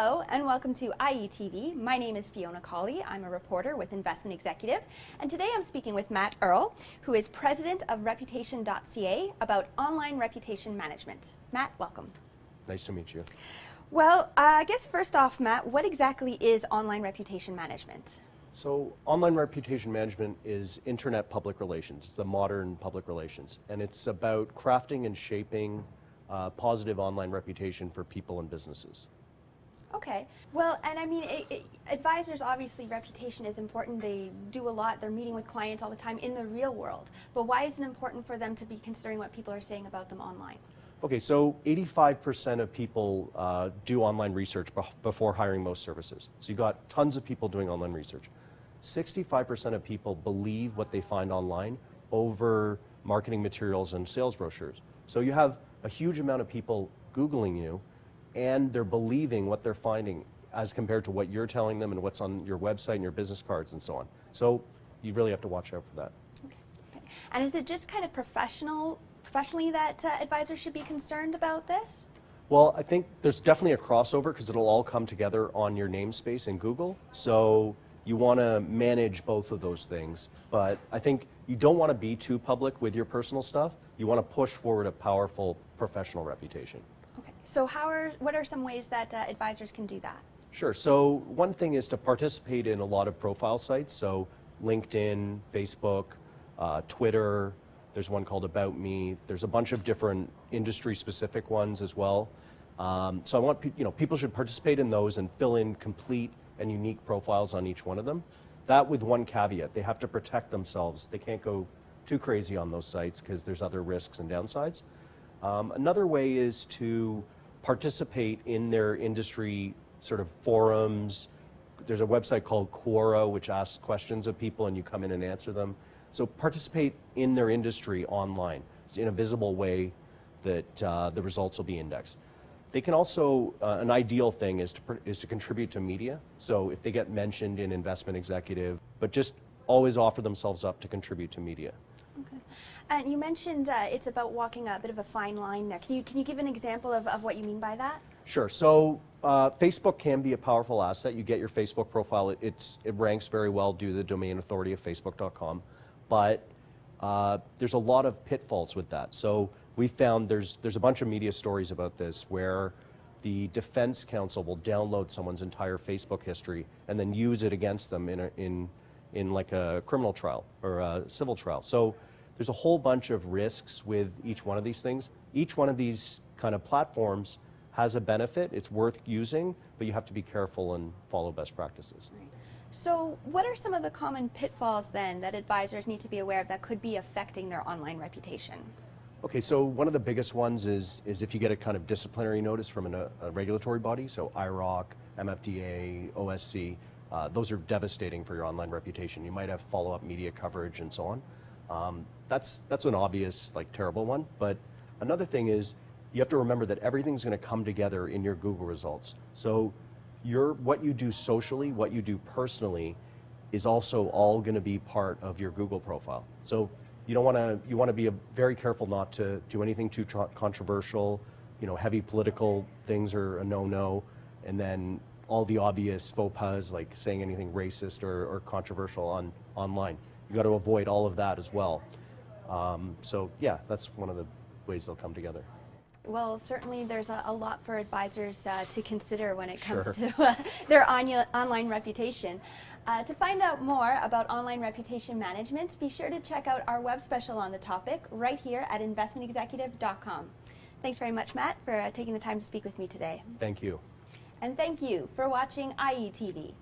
Hello and welcome to IETV. My name is Fiona Collie. I'm a reporter with Investment Executive, and today I'm speaking with Matt Earle, who is president of Reputation.ca, about online reputation management. Matt, welcome. Nice to meet you. Well, I guess first off, Matt, what exactly is online reputation management? So online reputation management is internet public relations. It's the modern public relations, and it's about crafting and shaping positive online reputation for people and businesses. Okay. Well, and I mean, advisors, obviously, reputation is important. They do a lot. They're meeting with clients all the time in the real world. But why is it important for them to be considering what people are saying about them online? Okay, so 85% of people do online research before hiring most services. So you've got tons of people doing online research. 65% of people believe what they find online over marketing materials and sales brochures. So you have a huge amount of people Googling you, and they're believing what they're finding as compared to what you're telling them and what's on your website and your business cards and so on. So you really have to watch out for that. Okay. And is it just kind of professionally that advisors should be concerned about this? Well, I think there's definitely a crossover because it'll all come together on your namespace in Google. So you want to manage both of those things. But I think you don't want to be too public with your personal stuff. You want to push forward a powerful professional reputation. Okay. So what are some ways that advisors can do that? Sure. So one thing is to participate in a lot of profile sites. So LinkedIn, Facebook, Twitter. There's one called About Me. There's a bunch of different industry-specific ones as well. So I want people should participate in those and fill in complete and unique profiles on each one of them. That with one caveat: they have to protect themselves. They can't go too crazy on those sites because there's other risks and downsides. Another way is to participate in their industry sort of forums. There's a website called Quora which asks questions of people and you come in and answer them. So participate in their industry online in a visible way that the results will be indexed. They can also, an ideal thing is to contribute to media. So if they get mentioned in Investment Executive, but just always offer themselves up to contribute to media. Okay. And you mentioned it's about walking a bit of a fine line there. Can you give an example of what you mean by that? Sure. So Facebook can be a powerful asset. You get your Facebook profile. It ranks very well due to the domain authority of Facebook.com. But there's a lot of pitfalls with that. So we found there's a bunch of media stories about this where the defense counsel will download someone's entire Facebook history and then use it against them in like a criminal trial or a civil trial. So there's a whole bunch of risks with each one of these things. Each one of these kind of platforms has a benefit. It's worth using, but you have to be careful and follow best practices. Right. So what are some of the common pitfalls then that advisors need to be aware of that could be affecting their online reputation? Okay, so one of the biggest ones is if you get a kind of disciplinary notice from a regulatory body, so IROC, MFDA, OSC, those are devastating for your online reputation. You might have follow-up media coverage and so on. That's an obvious, terrible one. But another thing is you have to remember that everything's going to come together in your Google results. So what you do socially, what you do personally, is also all going to be part of your Google profile. So you want to be very careful not to do anything too controversial. Heavy political things are a no-no, and then all the obvious faux pas like saying anything racist or controversial online. You got to avoid all of that as well. So yeah, that's one of the ways they'll come together. Well, certainly there's a lot for advisors to consider when it comes Sure. to their online reputation. To find out more about online reputation management, be sure to check out our web special on the topic right here at investmentexecutive.com. Thanks very much, Matt, for taking the time to speak with me today. Thank you. And thank you for watching IETV.